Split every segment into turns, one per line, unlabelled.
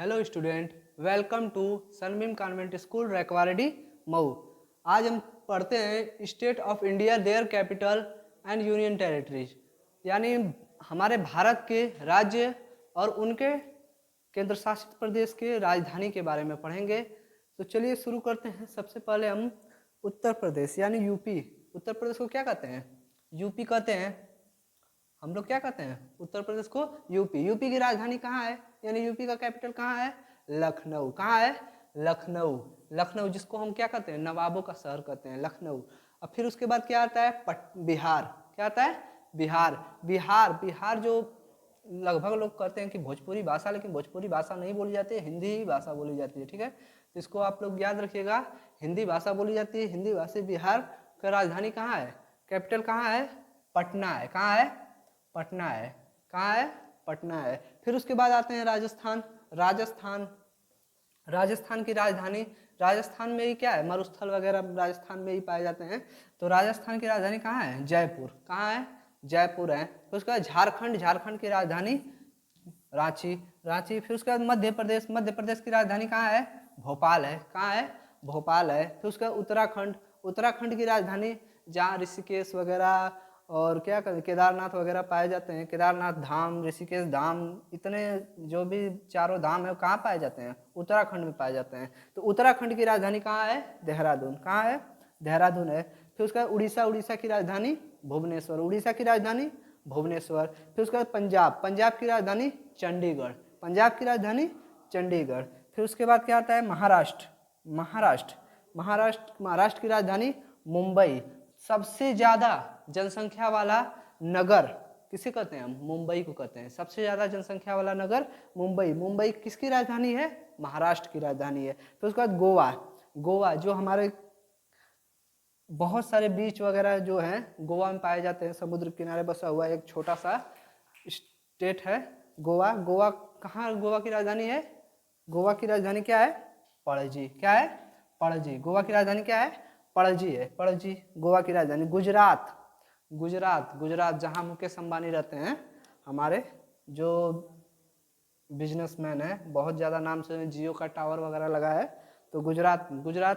Hello student, welcome to Sunbeam Convent School Raikwadi Mau. आज हम पढ़ते हैं state of India, their capital and union territories, यानी हमारे भारत के राज्य और उनके केंद्र शासित प्रदेश के राजधानी के बारे में पढ़ेंगे। तो चलिए शुरू करते हैं। सबसे पहले हम उत्तर प्रदेश यानी यूपी। उत्तर प्रदेश को क्या कहते हैं? यूपी कहते हैं। हम लोग क्या कहते हैं? उत्तर प्रदेश को यूपी। यूपी की राजधानी कहाँ है, यानी यूपी का कैपिटल कहाँ है? लखनऊ। कहाँ है? लखनऊ। लखनऊ जिसको हम क्या कहते हैं? नवाबों का शहर कहते हैं, लखनऊ। अब फिर उसके बाद क्या आता है? बिहार। क्या आता है? बिहार। बिहार बिहार जो लगभग लोग कहते हैं कि भोजपुरी भाषा, लेकिन भोजपुरी भाषा नहीं बोली जाती है, हिंदी ही भाषा बोली जाती है। ठीक है, तो इसको आप लोग याद रखिएगा, हिंदी भाषा बोली जाती है, हिंदी भाषी। बिहार का राजधानी कहाँ है? कैपिटल कहाँ है? पटना है। कहाँ है? पटना है। कहाँ है? पटना है। फिर उसके बाद आते हैं राजस्थान। राजस्थान राजस्थान की राजधानी, राजस्थान में ही क्या है? मरुस्थल वगैरह राजस्थान में ही पाए जाते हैं। तो राजस्थान की राजधानी कहाँ है? जयपुर। कहाँ है? जयपुर है। फिर उसके बाद झारखंड। झारखंड की राजधानी रांची। रांची। फिर उसके बाद मध्य प्रदेश। मध्य प्रदेश की राजधानी कहाँ है? भोपाल है। कहाँ है? भोपाल है। फिर उसके बाद उत्तराखंड। उत्तराखंड की राजधानी जहाँ ऋषिकेश वगैरह और क्या केदारनाथ वगैरह पाए जाते हैं, केदारनाथ धाम, ऋषिकेश धाम, इतने जो भी चारों धाम है वो कहाँ पाए जाते हैं? उत्तराखंड में पाए जाते हैं। तो उत्तराखंड की राजधानी कहाँ है? देहरादून। कहाँ है? देहरादून है। फिर उसका उड़ीसा। उड़ीसा की राजधानी भुवनेश्वर। उड़ीसा की राजधानी भुवनेश्वर। फिर उसके बाद पंजाब। पंजाब की राजधानी चंडीगढ़। पंजाब की राजधानी चंडीगढ़। फिर उसके बाद क्या आता है? महाराष्ट्र। महाराष्ट्र महाराष्ट्र की राजधानी मुंबई। सबसे ज्यादा जनसंख्या वाला नगर किसे कहते हैं? हम मुंबई को कहते हैं। सबसे ज्यादा जनसंख्या वाला नगर मुंबई। मुंबई किसकी राजधानी है? महाराष्ट्र की राजधानी है। फिर उसके बाद गोवा। गोवा जो हमारे बहुत सारे बीच वगैरह जो हैं गोवा में पाए जाते हैं, समुद्र किनारे बसा हुआ एक छोटा सा स्टेट है गोवा। गोवा कहाँ गोवा की राजधानी है? गोवा की राजधानी क्या है? पणजी। क्या है? पणजी। गोवा की राजधानी क्या है? पणजी है। पणजी गोवा की राजधानी। गुजरात। गुजरात जहाँ मुकेश अंबानी रहते हैं, हमारे जो बिजनेसमैन है, बहुत ज़्यादा नाम से जियो का टावर वगैरह लगा है। तो गुजरात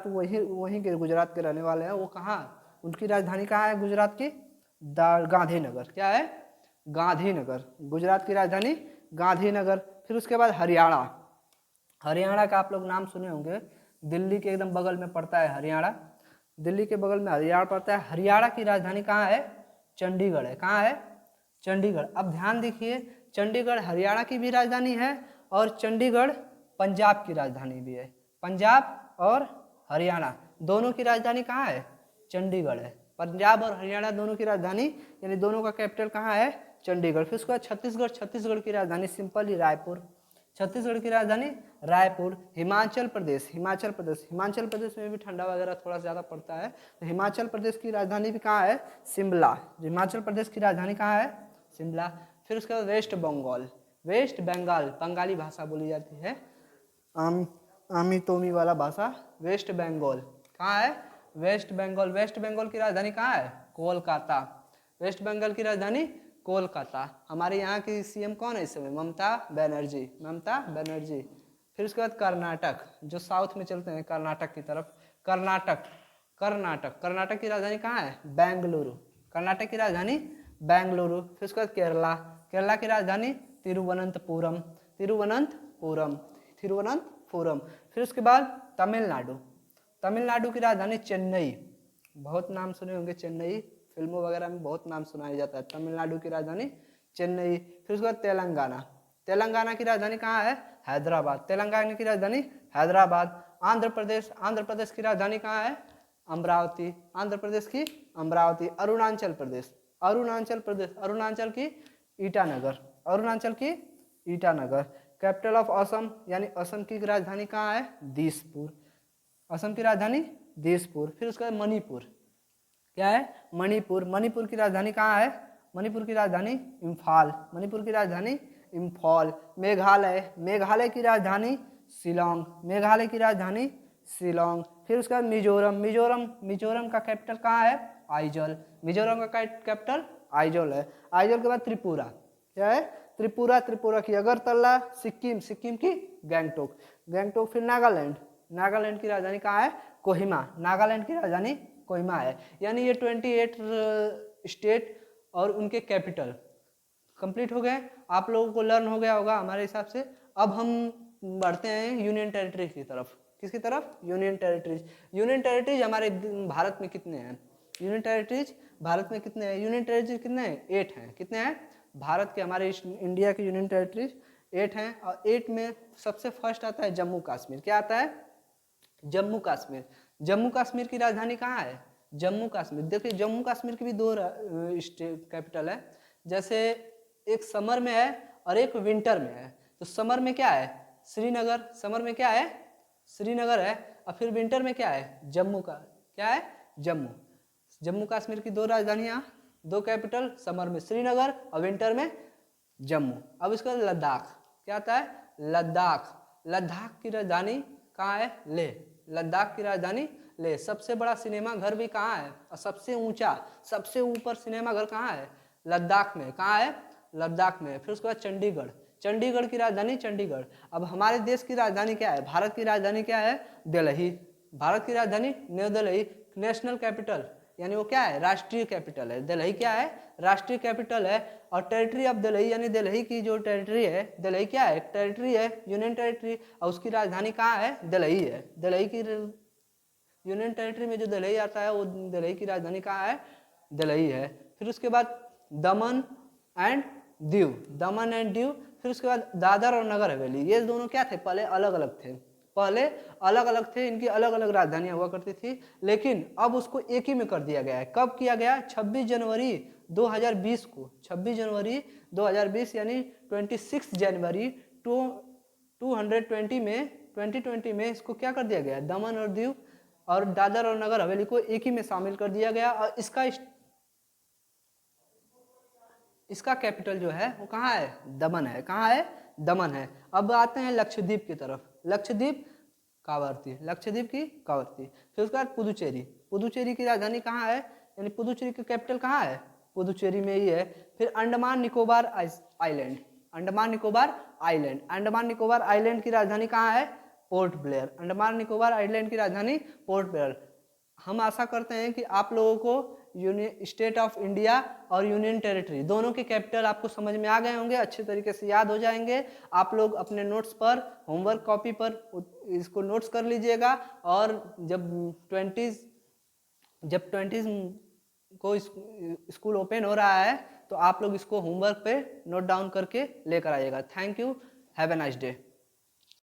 वहीं के गुजरात के रहने वाले हैं। वो कहाँ, उनकी राजधानी कहाँ है गुजरात की? गांधीनगर। क्या है? गांधीनगर। गुजरात की राजधानी गांधीनगर। फिर उसके बाद हरियाणा। हरियाणा का आप लोग नाम सुने होंगे, दिल्ली के एकदम बगल में पड़ता है हरियाणा। दिल्ली के बगल में हरियाणा पड़ता है। हरियाणा की राजधानी कहाँ है? चंडीगढ़ है। कहाँ है? चंडीगढ़। अब ध्यान देखिए, चंडीगढ़ हरियाणा की भी राजधानी है और चंडीगढ़ पंजाब की राजधानी भी है। पंजाब और हरियाणा दोनों की राजधानी कहाँ है? चंडीगढ़ है। पंजाब और हरियाणा दोनों की राजधानी, यानी दोनों का कैपिटल कहाँ है? चंडीगढ़। फिर उसके बाद छत्तीसगढ़। छत्तीसगढ़ की राजधानी सिंपल ही रायपुर। छत्तीसगढ़ की राजधानी रायपुर। हिमाचल प्रदेश। हिमाचल प्रदेश में भी ठंडा वगैरह थोड़ा ज़्यादा पड़ता है। तो हिमाचल प्रदेश की राजधानी भी कहाँ है? शिमला। हिमाचल प्रदेश की राजधानी कहाँ है? शिमला। फिर उसके बाद वेस्ट बंगाल। वेस्ट बंगाल बंगाली भाषा बोली जाती है, आमी तोमी वाला भाषा। वेस्ट बंगाल कहाँ है? वेस्ट बंगाल। वेस्ट बंगाल की राजधानी कहाँ है? कोलकाता। वेस्ट बंगाल की राजधानी कोलकाता। हमारे यहाँ की सीएम कौन है इस समय? ममता बनर्जी। ममता बनर्जी। फिर उसके बाद कर्नाटक, जो साउथ में चलते हैं कर्नाटक की तरफ। कर्नाटक कर्नाटक की राजधानी कहाँ है? बेंगलुरु। कर्नाटक की राजधानी बेंगलुरु। फिर उसके बाद केरला। केरला की राजधानी तिरुवनंतपुरम। तिरुवनंतपुरम। फिर उसके बाद तमिलनाडु। तमिलनाडु की राजधानी चेन्नई। बहुत नाम सुने होंगे चेन्नई, फिल्मों वगैरह में बहुत नाम सुनाया जाता है। तमिलनाडु की राजधानी चेन्नई। फिर उसके बाद तेलंगाना। तेलंगाना की राजधानी कहाँ है? हैदराबाद। तेलंगाना की राजधानी हैदराबाद। आंध्र प्रदेश की राजधानी कहाँ है? अमरावती। आंध्र प्रदेश की अमरावती। अरुणाचल की ईटानगर। कैपिटल ऑफ असम, यानी असम की राजधानी कहाँ है? दिसपुर। असम की राजधानी दिसपुर। फिर उसके बाद मणिपुर। क्या है? मणिपुर की राजधानी कहाँ है? मणिपुर की राजधानी इम्फाल। मेघालय की राजधानी शिलोंग। फिर उसके बाद मिजोरम का कैपिटल कहाँ है? आइजल। मिजोरम का कैपिटल आइजल है। आइजल के बाद त्रिपुरा। क्या है? त्रिपुरा, त्रिपुरा की अगरतला, सिक्किम, सिक्किम की गैंगटोक, गैंगटोक। फिर नागालैंड, नागालैंड की राजधानी कहाँ है? कोहिमा, नागालैंड की राजधानी कोहिमा है। यानी ये 28 स्टेट और उनके कैपिटल कंप्लीट हो गए। आप लोगों को लर्न हो गया होगा हमारे हिसाब से। अब हम बढ़ते हैं यूनियन टेरिटरीज की तरफ। किसकी तरफ? Union territories. यूनियन टेरिटरीज हमारे भारत में कितने हैं? यूनियन टेरिटरीज भारत में कितने हैं? यूनियन टेरिटरीज कितने हैं? 8 हैं। कितने हैं? भारत के, हमारे इंडिया के यूनियन टेरिटरीज 8 हैं। और 8 में सबसे फर्स्ट आता है जम्मू कश्मीर। क्या आता है? जम्मू कश्मीर। जम्मू कश्मीर की राजधानी कहाँ है? जम्मू कश्मीर। देखिए जम्मू कश्मीर की भी 2 स्टेट कैपिटल है। जैसे एक समर में है और एक विंटर में है। तो समर में क्या है? श्रीनगर। समर में क्या है? श्रीनगर है। और फिर विंटर में क्या है? जम्मू का क्या है? जम्मू। जम्मू कश्मीर की 2 राजधानियाँ, 2 कैपिटल, समर में श्रीनगर और विंटर में जम्मू। अब इसका लद्दाख। क्या आता है? लद्दाख। लद्दाख की राजधानी कहाँ है? लेह। लद्दाख की राजधानी लेह। सबसे बड़ा सिनेमा घर भी कहाँ है? और सबसे ऊंचा, सबसे ऊपर सिनेमा घर कहाँ है? लद्दाख में। कहाँ है? लद्दाख में। फिर उसके बाद चंडीगढ़। चंडीगढ़ की राजधानी चंडीगढ़। अब हमारे देश की राजधानी क्या है? भारत की राजधानी क्या है? दिल्ली। भारत की राजधानी न्यू दिल्ली। नेशनल कैपिटल यानी वो क्या है? राष्ट्रीय कैपिटल है। दिल्ली क्या है? राष्ट्रीय कैपिटल है। और टेरिटरी ऑफ दिल्ली यानी दिल्ली की जो टेरिटरी है, दिल्ली क्या है? टेरिटरी है, यूनियन टेरिटरी। और उसकी राजधानी कहाँ है? दिल्ली है। दिल्ली की यूनियन टेरिटरी में जो दिल्ली आता है वो दिल्ली की राजधानी कहाँ है? दिल्ली है। फिर उसके बाद दमन and Diu. Daman and Diu. फिर उसके बाद दादर और नगर हवेली। ये दोनों क्या थे? पहले अलग अलग थे। पहले अलग अलग थे, इनकी अलग अलग राजधानियां हुआ करती थी। लेकिन अब उसको एक ही में कर दिया गया है। कब किया गया? 26 जनवरी 2020 को। 26 जनवरी 2020 यानी 26 जनवरी 2020 में इसको क्या कर दिया गया? दमन और दीव और दादर और नगर हवेली को एक ही में शामिल कर दिया गया। और इसका कैपिटल जो है वो कहाँ है? दमन है। कहाँ है? दमन है। अब आते हैं लक्षद्वीप की तरफ। लक्षद्वीप कावर्ती, लक्षद्वीप की कावर्ती। फिर उसके बाद पुदुचेरी। पुदुचेरी की राजधानी कहाँ है? यानी पुदुचेरी की कैपिटल कहाँ है? पुदुचेरी में ही है। फिर Andaman Nicobar island. Andaman Nicobar island. Andaman Nicobar island की राजधानी कहाँ है? Port Blair. Andaman Nicobar island की राजधानी पोर्ट ब्लेयर। हम आशा करते हैं कि आप लोगों को यूनियन स्टेट ऑफ इंडिया और यूनियन टेरिटरी दोनों के कैपिटल आपको समझ में आ गए होंगे, अच्छे तरीके से याद हो जाएंगे। आप लोग अपने नोट्स पर, होमवर्क कॉपी पर इसको नोट्स कर लीजिएगा। और जब 20 को स्कूल ओपन हो रहा है तो आप लोग इसको होमवर्क पे नोट डाउन करके लेकर आइएगा। Thank you. Have a nice day.